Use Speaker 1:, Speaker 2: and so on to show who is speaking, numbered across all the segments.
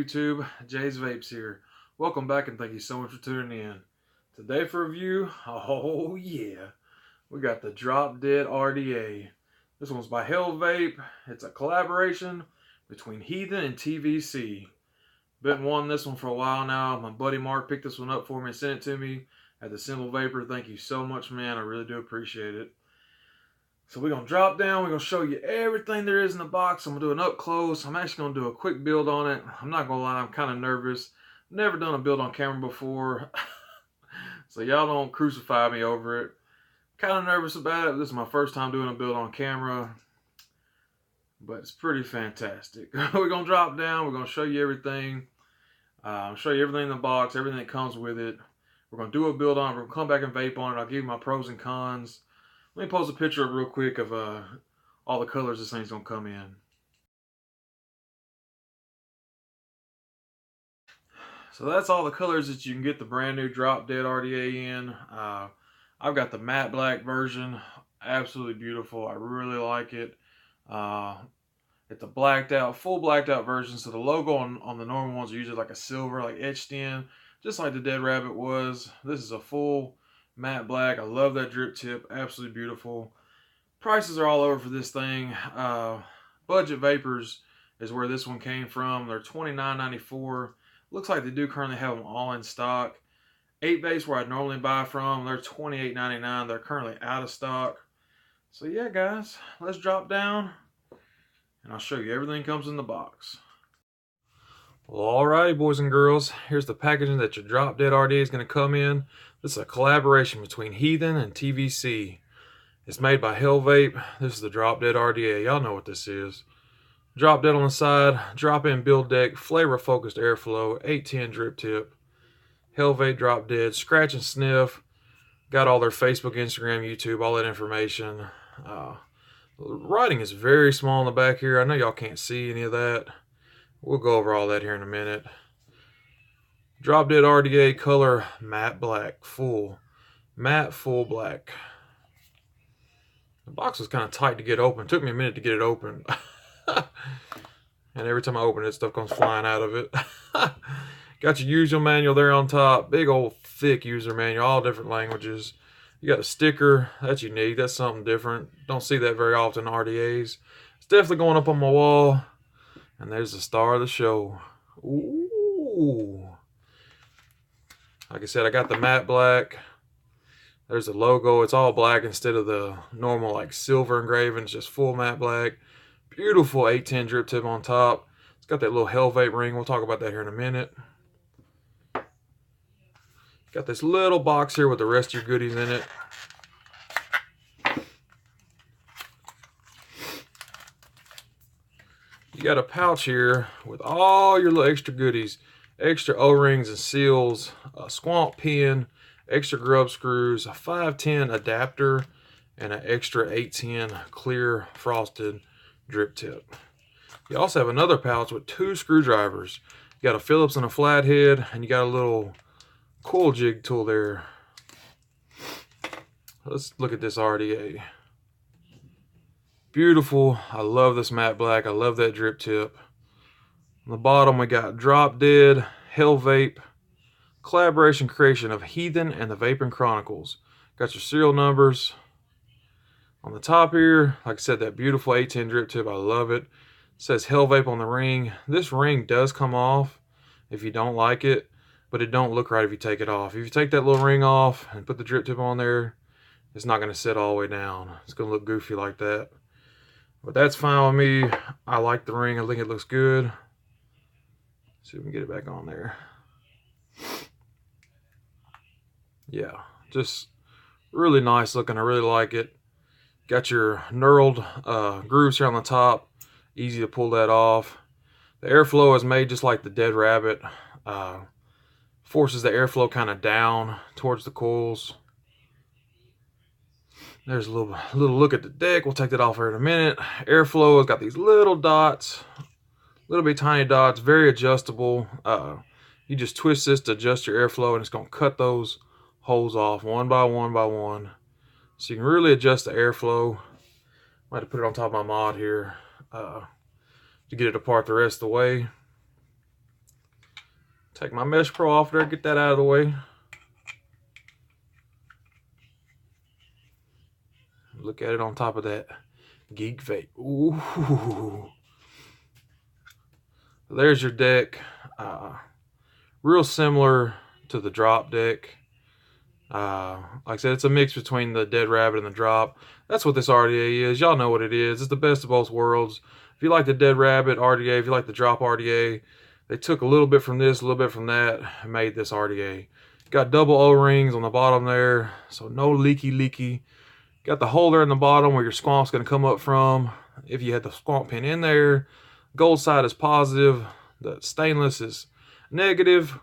Speaker 1: YouTube? Jaysvapes here. Welcome back and thank you so much for tuning in. Today for review, oh yeah, we got the Drop Dead RDA. This one's by Hellvape. It's a collaboration between Heathen and TVC. Been wanting this one for a while now. My buddy Mark picked this one up for me and sent it to me at the Symbol Vapor. Thank you so much, man. I really do appreciate it. So we're going to drop down. We're going to show you everything there is in the box. I'm going to do an up close. I'm actually going to do a quick build on it. I'm not going to lie, I'm kind of nervous. Never done a build on camera before. So y'all don't crucify me over it. Kind of nervous about it. This is my first time doing a build on camera. But it's pretty fantastic. We're going to drop down. We're going to show you everything. Show you everything in the box, everything that comes with it. We're going to do a build on it. We're going to come back and vape on it. I'll give you my pros and cons. Let me post a picture up real quick of all the colors this thing's going to come in. So that's all the colors that you can get the brand new Drop Dead RDA in. I've got the matte black version. Absolutely beautiful. I really like it. It's a blacked out, full blacked out version. So the logo on the normal ones are usually like a silver, like etched in, just like the Dead Rabbit was. This is a full matte black. I love that drip tip. Absolutely beautiful. Prices are all over for this thing. Budget Vapors is where this one came from. They're $29.94. Looks like they do currently have them all in stock. 8 vapes where I'd normally buy from, they're $28.99. They're currently out of stock. So yeah, guys, let's drop down and I'll show you everything comes in the box. Well, alrighty, boys and girls, here's the packaging that your Drop Dead RDA is going to come in. This is a collaboration between Heathen and TVC. It's made by Hellvape. This is the Drop Dead RDA. Y'all know what this is. Drop Dead on the side, drop-in build deck, flavor-focused airflow, 810 drip tip. Hellvape Drop Dead, scratch and sniff. Got all their Facebook, Instagram, YouTube, all that information. The writing is very small in the back here. I know y'all can't see any of that. We'll go over all that here in a minute. Drop Dead RDA color matte black, full matte full black. The box was kind of tight to get open. It took me a minute to get it open. And every time I open it, stuff comes flying out of it. Got your user manual there on top. Big old thick user manual, all different languages. You got a sticker. That's unique. That's something different. Don't see that very often in RDAs. It's definitely going up on my wall. And there's the star of the show. Ooh. Like I said, I got the matte black. There's the logo. It's all black instead of the normal like silver engraving. It's just full matte black. Beautiful 810 drip tip on top. It's got that little Hellvape ring. We'll talk about that here in a minute. Got this little box here with the rest of your goodies in it. You got a pouch here with all your little extra goodies. Extra O-rings and seals, a squamp pin, extra grub screws, a 510 adapter, and an extra 810 clear frosted drip tip. You also have another pouch with 2 screwdrivers. You got a Phillips and a flathead, and you got a little coil jig tool there. Let's look at this RDA. Beautiful. I love this matte black. I love that drip tip. On the bottom, we got Drop Dead, Hellvape, collaboration creation of Heathen and the Vaping Chronicles. Got your serial numbers. On the top here, like I said, that beautiful 810 drip tip. I love it. It says Hellvape on the ring. This ring does come off if you don't like it, but it don't look right if you take it off. If you take that little ring off and put the drip tip on there, it's not going to sit all the way down. It's going to look goofy like that. But that's fine with me. I like the ring. I think it looks good. See if we can get it back on there. Yeah, just really nice looking. I really like it. Got your knurled grooves here on the top. Easy to pull that off. The airflow is made just like the Dead Rabbit. Forces the airflow kind of down towards the coils. There's a little look at the deck. We'll take that off here in a minute. Airflow has got these little dots. Little bit tiny dots, very adjustable. You just twist this to adjust your airflow and it's going to cut those holes off one by one by one. So you can really adjust the airflow. Might have to put it on top of my mod here to get it apart the rest of the way. Take my Mesh Pro off there, get that out of the way. Look at it on top of that Geek Vape. Ooh. There's your deck. Real similar to the drop deck. Like I said, it's a mix between the Dead Rabbit and the drop. That's what this RDA is. Y'all know what it is. It's the best of both worlds. If you like the Dead Rabbit RDA, if you like the drop RDA, they took a little bit from this, a little bit from that, and made this RDA. Got double O-rings on the bottom there, so no leaky. Got the holder in the bottom where your squamp's going to come up from. If you had the squamp pin in there, gold side is positive, the stainless is negative.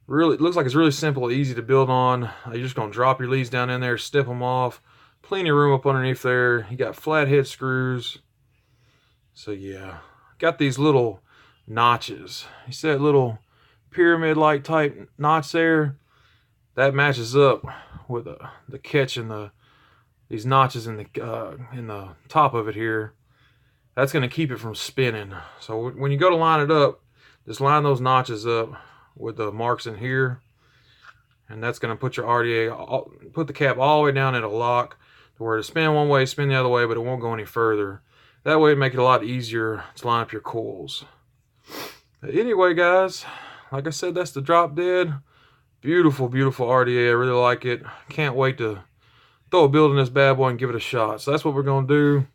Speaker 1: Really, it looks like it's really simple, easy to build on. You're just going to drop your leads down in there, step them off. Plenty of room up underneath there. You got flathead screws. So yeah, got these little notches. You see that little pyramid-like type notch there? That matches up with the catch and these notches in the top of it here. That's going to keep it from spinning. So when you go to line it up, just line those notches up with the marks in here, and that's going to put your RDA, put the cap all the way down. It'll lock to where to spin one way, spin the other way, but it won't go any further. That way it'll make it a lot easier to line up your coils. But anyway, guys, like I said, that's the Drop Dead. Beautiful RDA. I really like it. Can't wait to throw a build in this bad boy and give it a shot. So that's what we're going to do.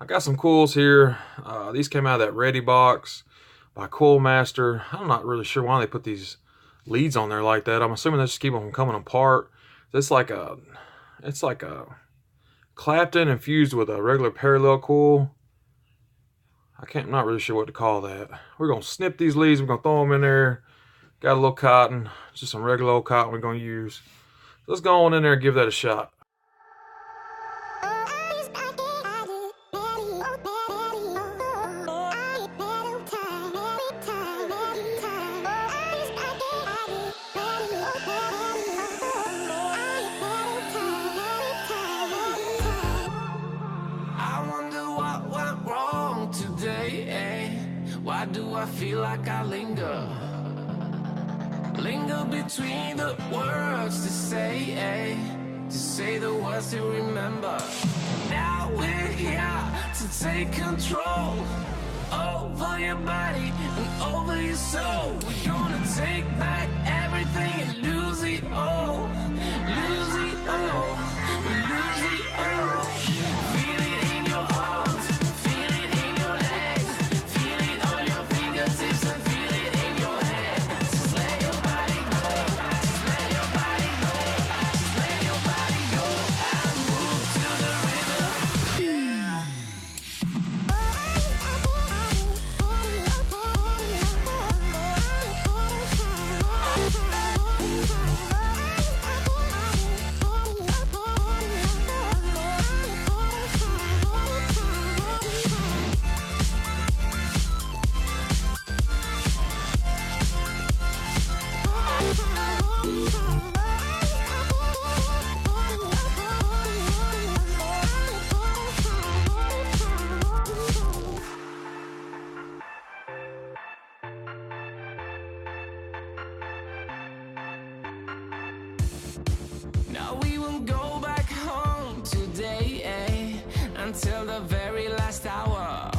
Speaker 1: I got some coils here. These came out of that Ready box by Coil Master. I'm not really sure why they put these leads on there like that. I'm assuming they just keep them from coming apart. It's like a Clapton infused with a regular parallel coil. I'm not really sure what to call that. We're gonna snip these leads. We're gonna throw them in there. Got a little cotton, just some regular old cotton we're gonna use. Let's go on in there and give that a shot.
Speaker 2: Why do I feel like I linger between the words to say the words to remember. Now we're here to take control over your body and over your soul. We're gonna take back everything and lose it all, lose it all, lose it all. Feel it in your arms, feel it in your legs, feel it on your fingertips and feel it in your head. Just let your body go, just let your body go, just let your body go and move to the rhythm. Now we won't go back home today, until the very last hour.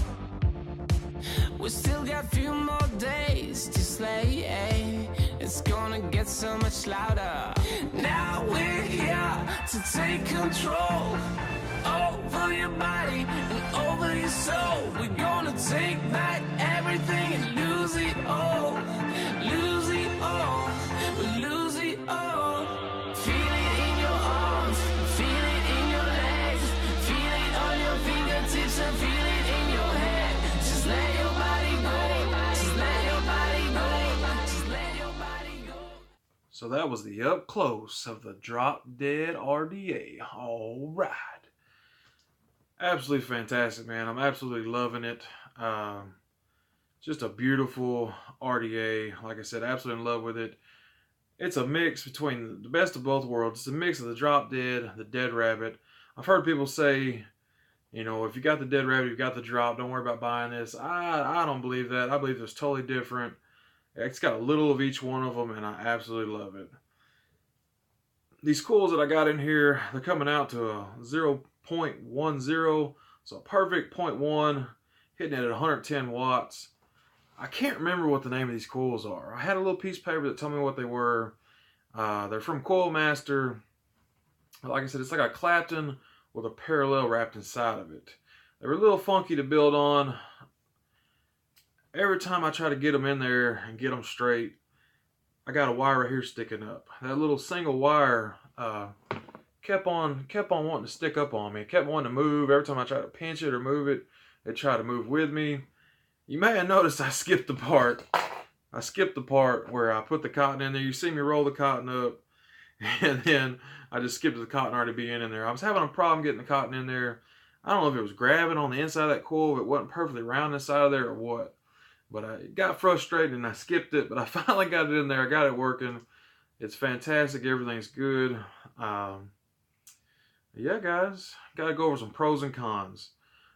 Speaker 2: We still got a few more days to slay, it's gonna get so much louder. Now we're here to take control over your body and over your soul. We're gonna take back everything and lose it all, lose it all, lose it all. Feel it in your arms, feel it in your legs, feel it on your fingertips and feel it in your head. Just let your body go, just let your body go, just let your body go.
Speaker 1: So that was the up close of the Drop Dead RDA. All right. Absolutely fantastic, man. I'm absolutely loving it. Just a beautiful RDA. Like I said, absolutely in love with it. It's a mix between the best of both worlds. It's a mix of the Drop Dead, the Dead Rabbit. I've heard people say, you know, if you got the Dead Rabbit, you've got the drop, don't worry about buying this. I don't believe that. I believe it's totally different. It's got a little of each one of them, and I absolutely love it. These coils that I got in here, they're coming out to a 0.10, so a perfect 0.1, hitting it at 110 watts. I can't remember what the name of these coils are. I had a little piece of paper that told me what they were. They're from Coil Master. Like I said, it's like a Clapton with a parallel wrapped inside of it. They were a little funky to build on. Every time I try to get them in there and get them straight, I got a wire right here sticking up. That little single wire kept on wanting to stick up on me. It kept wanting to move. Every time I tried to pinch it or move it, it tried to move with me. You may have noticed I skipped the part. I skipped the part where I put the cotton in there. You see me roll the cotton up, and then I just skipped the cotton already being in there. I was having a problem getting the cotton in there. I don't know if it was grabbing on the inside of that coil, if it wasn't perfectly round inside of there or what. But I got frustrated and I skipped it, but I finally got it in there. I got it working. It's fantastic. Everything's good. Yeah, guys, got to go over some pros and cons.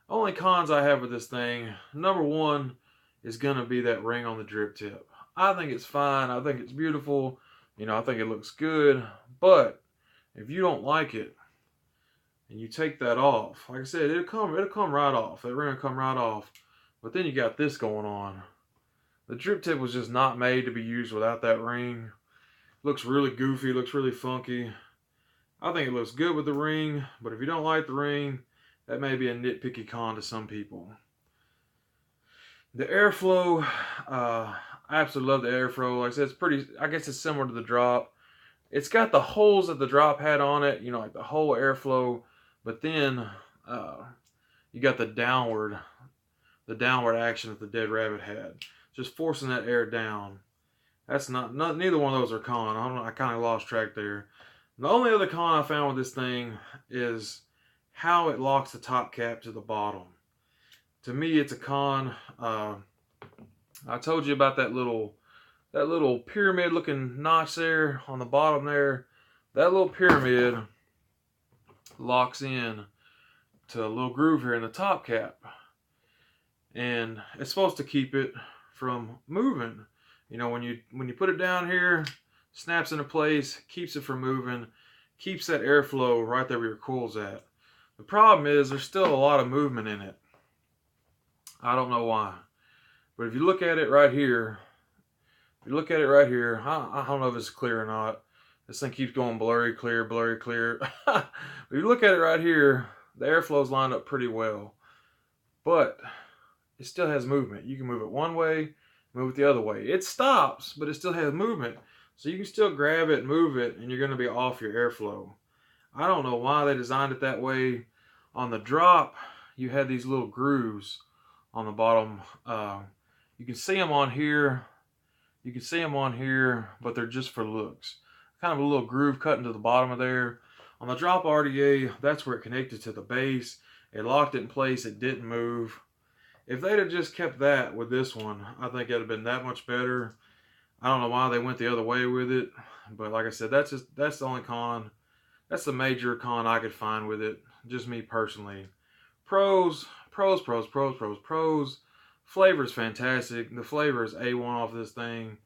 Speaker 1: Only cons I have with this thing, number one is going to be that ring on the drip tip. I think it's fine. I think it's beautiful. You know, I think it looks good. But if you don't like it and you take that off, like I said, it'll come right off. That ring will come right off. But then you got this going on. The drip tip was just not made to be used without that ring. Looks really goofy, looks really funky. I think it looks good with the ring, but if you don't like the ring, that may be a nitpicky con to some people. The airflow, I absolutely love the airflow. Like I said, it's pretty, I guess it's similar to the drop. It's got the holes that the drop had on it, you know, like the whole airflow, but then you got the downward action that the Dead Rabbit had. Just forcing that air down. That's not neither one of those are con. I kind of lost track there. The only other con I found with this thing is how it locks the top cap to the bottom. To me, it's a con. I told you about that little pyramid looking notch there on the bottom there. That little pyramid locks in to a little groove here in the top cap. And it's supposed to keep it from moving. You know, when you put it down here, snaps into place, keeps it from moving, keeps that airflow right there where your coil's at. The problem is there's still a lot of movement in it. I don't know why. But if you look at it right here, I don't know if it's clear or not. This thing keeps going blurry, clear, blurry, clear. But if you look at it right here, the airflow's lined up pretty well. But it still has movement. You can move it one way, move it the other way. It stops, but it still has movement. So you can still grab it, move it, and you're going to be off your airflow. I don't know why they designed it that way. On the drop, you had these little grooves on the bottom. You can see them on here. You can see them on here, but they're just for looks. Kind of a little groove cut into the bottom of there. On the drop RDA, that's where it connected to the base. It locked it in place. It didn't move. If they'd have just kept that with this one, I think it'd have been that much better. I don't know why they went the other way with it, but like I said, that's the only con. That's the major con I could find with it. Just me personally. Pros. Flavor's fantastic. The flavor is A1 off this thing.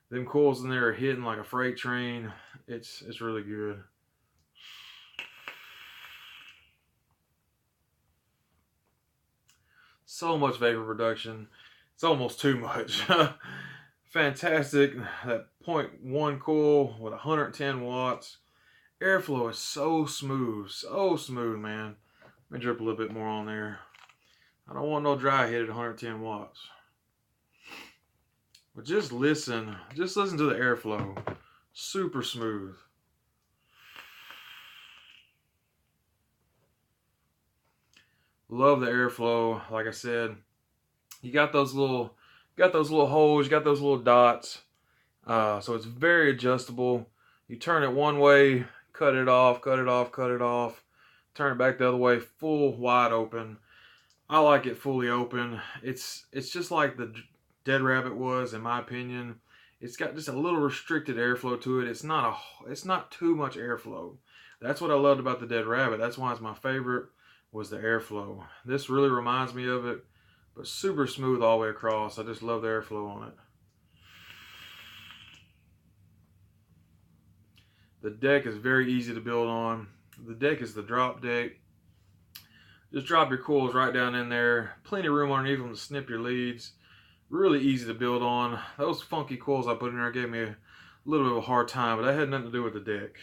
Speaker 1: Them coils in there are hitting like a freight train. It's really good. So much vapor production. It's almost too much. Fantastic. That 0.1 coil with 110 watts. Airflow is so smooth, man. Let me drip a little bit more on there. I don't want no dry hit at 110 watts. But just listen to the airflow. Super smooth. Love the airflow. Like I said, you got those little holes, you got those little dots. So it's very adjustable. You turn it one way, cut it off, turn it back the other way, full wide open. I like it fully open. It's just like the Dead Rabbit was, in my opinion. It's got just a little restricted airflow to it. It's not too much airflow. That's what I loved about the Dead Rabbit. That's why it's my favorite, was the airflow. This really reminds me of it, but super smooth all the way across. I just love the airflow on it. The deck is very easy to build on. The deck is the drop deck. Just drop your coils right down in there. Plenty of room underneath them to snip your leads. Really easy to build on. Those funky coils I put in there gave me a little bit of a hard time, but that had nothing to do with the deck.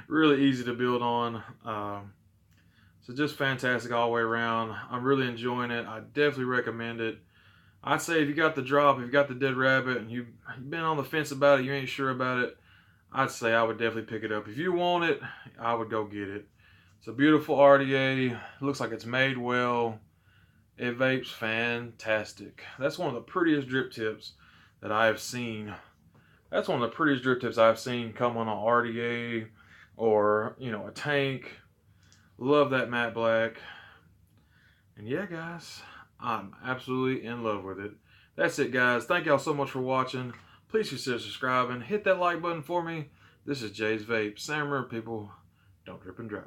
Speaker 1: Really easy to build on. So just fantastic all the way around. I'm really enjoying it. I definitely recommend it. I'd say if you got the drop, if you got the dead rabbit, and you've been on the fence about it, you ain't sure about it, I'd say I would definitely pick it up. If you want it, I would go get it. It's a beautiful RDA. Looks like it's made well. It vapes fantastic. That's one of the prettiest drip tips that I have seen. That's one of the prettiest drip tips I've seen come on an RDA or, you know, a tank. Love that matte black. And yeah, guys, I'm absolutely in love with it. That's it, guys. Thank y'all so much for watching. Please consider subscribing. Hit that like button for me. This is Jay's Vape. Sam, remember, people, don't drip and drive.